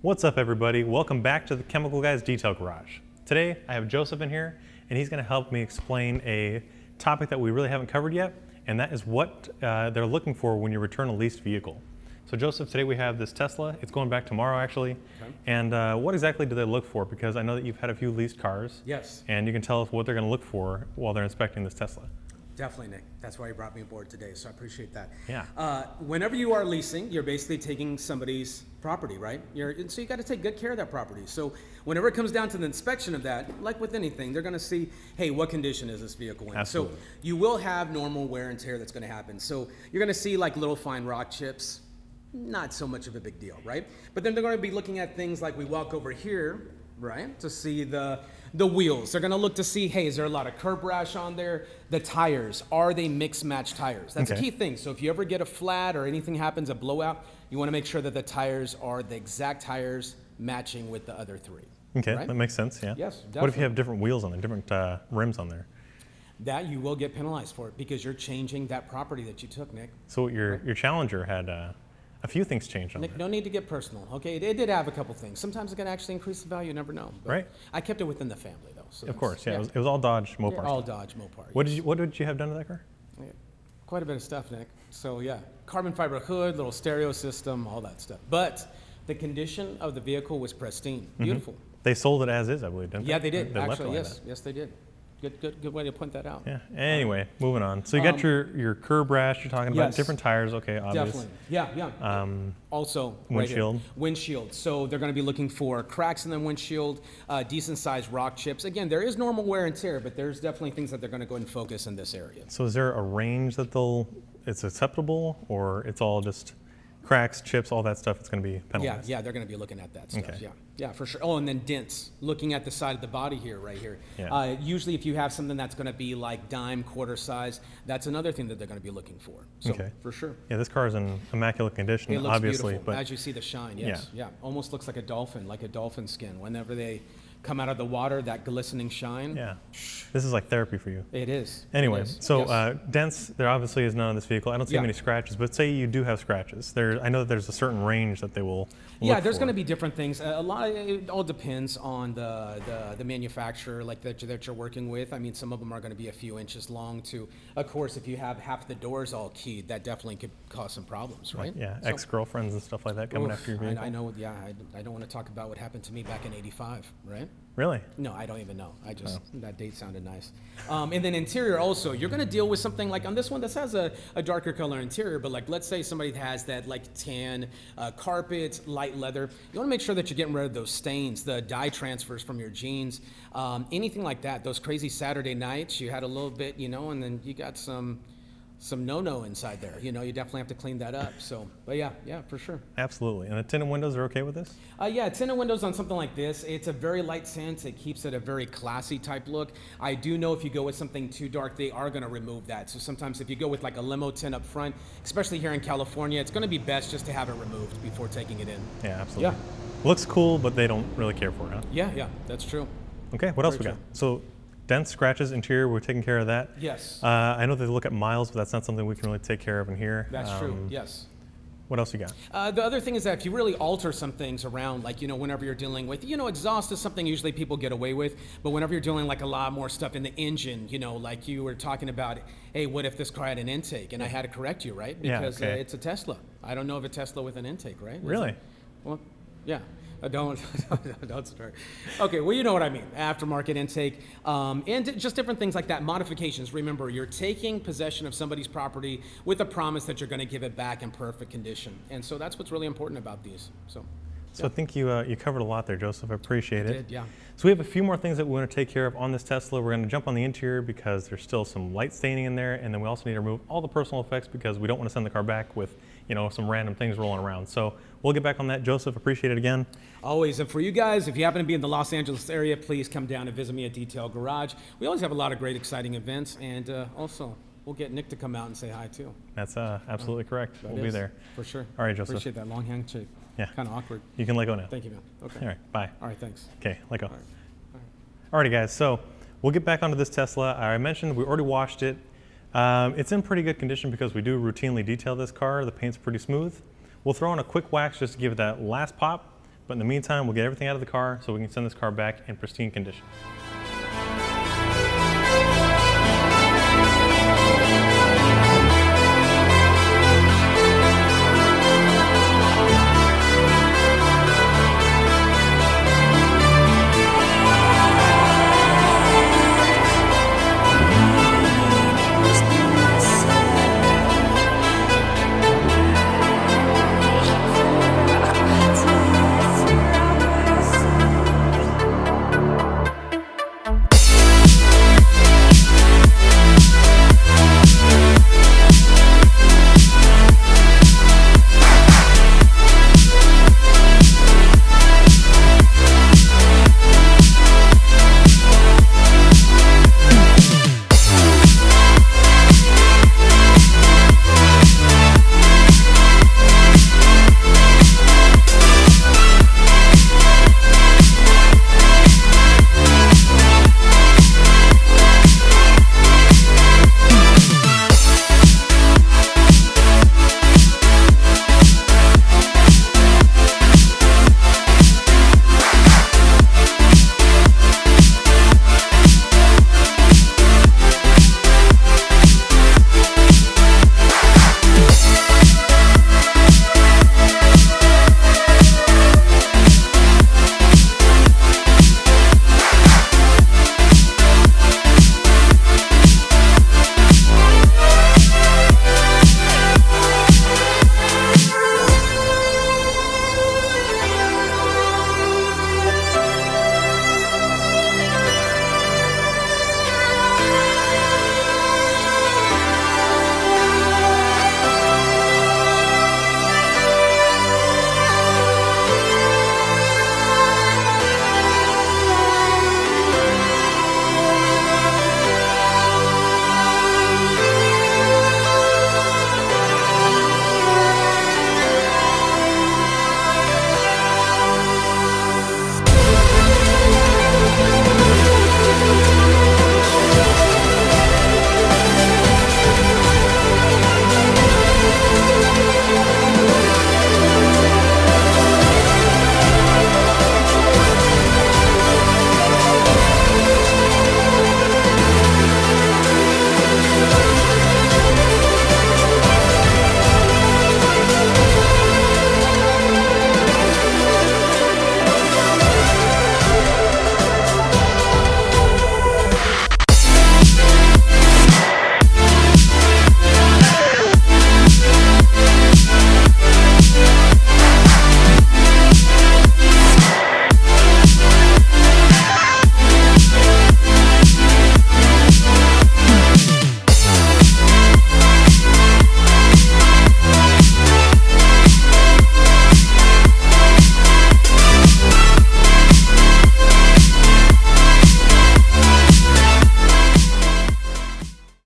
What's up, everybody? Welcome back to the Chemical Guys Detail Garage. Today I have Joseph in here and he's going to help me explain a topic that we really haven't covered yet, and that is what they're looking for when you return a leased vehicle. So Joseph, today we have this Tesla. It's going back tomorrow actually. Okay. And what exactly do they look for? Because I know that you've had a few leased cars. Yes. And you can tell us what they're going to look for while they're inspecting this Tesla. Definitely, Nick. That's why you brought me aboard today, so I appreciate that. Yeah. Whenever you are leasing, you're basically taking somebody's property, right? So you got to take good care of that property. So whenever it comes down to the inspection of that, like with anything, they're going to see, hey, what condition is this vehicle in? Absolutely. So you will have normal wear and tear that's going to happen. So you're going to see like little fine rock chips, not so much of a big deal, right? But then they're going to be looking at things like we walk over here, right, to see the wheels. They're going to look to see, hey, is there a lot of curb rash on there? The tires, are they mixed match tires? That's a key thing. So if you ever get a flat or anything happens, a blowout, you want to make sure that the tires are the exact tires matching with the other three. Okay, right? That makes sense, yeah. Yes, definitely. What if you have different wheels on there, different rims on there? That you will get penalized for it because you're changing that property that you took, Nick. So your Challenger had a few things changed on Nick, there. no need to get personal, okay? It did have a couple things. Sometimes it can actually increase the value, you never know. But right. I kept it within the family, though. So of course, yeah. It was all Dodge Mopar. Yeah, all Dodge Mopar. What did you have done to that car? Yeah, quite a bit of stuff, Nick. So yeah, carbon fiber hood, little stereo system, all that stuff. But the condition of the vehicle was pristine, beautiful. They sold it as is, I believe, didn't they? Yeah, they did. They Actually, left it yes, like that. yes, they did. Good way to point that out. Yeah. Anyway, moving on. So you got your curb rash. You're talking about different tires. Okay, obvious. Definitely. Yeah. Also, windshield. Windshield. So they're going to be looking for cracks in the windshield, decent sized rock chips. Again, there is normal wear and tear, but there's definitely things that they're going to go ahead and focus in this area. So is there a range that it's acceptable, or it's all just cracks, chips, all that stuff? It's going to be penalized. Yeah, they're going to be looking at that stuff. Okay. Yeah, for sure. Oh, and then dents. Looking at the side of the body here, right here. Yeah. Usually, if you have something that's going to be like dime, quarter size, that's another thing that they're going to be looking for. So, okay. For sure. Yeah, this car is in immaculate condition, it looks obviously. Beautiful. But as you see the shine, yes. Yeah. Almost looks like a dolphin skin. Whenever they come out of the water, that glistening shine. Yeah. This is like therapy for you. It is. Anyway, it is. so yes. dents, there obviously is none on this vehicle. I don't see many scratches, but say you do have scratches. I know that there's a certain range that they will look there's for. going to be different things. It all depends on the manufacturer like that you're working with. I mean, some of them are going to be a few inches long to, of course, if you have half the doors all keyed, that definitely could cause some problems, right? Yeah, so, ex-girlfriends and stuff like that coming after your vehicle. I know, I don't want to talk about what happened to me back in '85, right? Really? No, I don't even know. That date sounded nice. And then interior also, you're going to deal with something like on this one, this has a darker color interior, but like let's say somebody has that like tan carpet, light leather. You want to make sure that you're getting rid of those stains, the dye transfers from your jeans, anything like that. Those crazy Saturday nights, you had a little bit, and then you got some no-no inside there. You definitely have to clean that up. So, but yeah, for sure. Absolutely. And the tinted windows are okay with this? Yeah, tinted windows on something like this. It's a very light tint. It keeps it a very classy type look. I do know if you go with something too dark, they are going to remove that. So sometimes if you go with like a limo tint up front, especially here in California, it's going to be best just to have it removed before taking it in. Yeah, absolutely. Yeah. Looks cool, but they don't really care for it, huh? Yeah, that's true. Okay, what else we got? So dents, scratches, interior, we're taking care of that. Yes. I know they look at miles, but that's not something we can really take care of in here. That's true, yes. What else you got? The other thing is that if you really alter some things around, like, whenever you're dealing with, exhaust is something usually people get away with, but whenever you're doing like a lot more stuff in the engine, like you were talking about, hey, what if this car had an intake? And I had to correct you, right? Because it's a Tesla. I don't know of a Tesla with an intake, right? Really? Well, yeah. Don't start. Okay, well, you know what I mean. Aftermarket intake, and just different things like that. Modifications. Remember, you're taking possession of somebody's property with a promise that you're going to give it back in perfect condition, and so that's what's really important about these. So I think you covered a lot there, Joseph. I appreciate it. Did, yeah. So we have a few more things that we want to take care of on this Tesla. We're going to jump on the interior because there's still some light staining in there, and then we also need to remove all the personal effects because we don't want to send the car back with some random things rolling around. So we'll get back on that. Joseph, appreciate it again. Always. And for you guys, if you happen to be in the Los Angeles area, please come down and visit me at Detail Garage. We always have a lot of great, exciting events, and also we'll get Nick to come out and say hi too. That's absolutely correct. We'll be there. For sure. All right, Joseph. Appreciate that long handshake. Yeah. Kind of awkward. You can let go now. Thank you, man. Okay. All right. Bye. All right. Thanks. Okay. Let go. All right. Alrighty, guys. So we'll get back onto this Tesla. I mentioned we already washed it. It's in pretty good condition because we do routinely detail this car. The paint's pretty smooth. We'll throw in a quick wax just to give it that last pop, But in the meantime, we'll get everything out of the car so we can send this car back in pristine condition.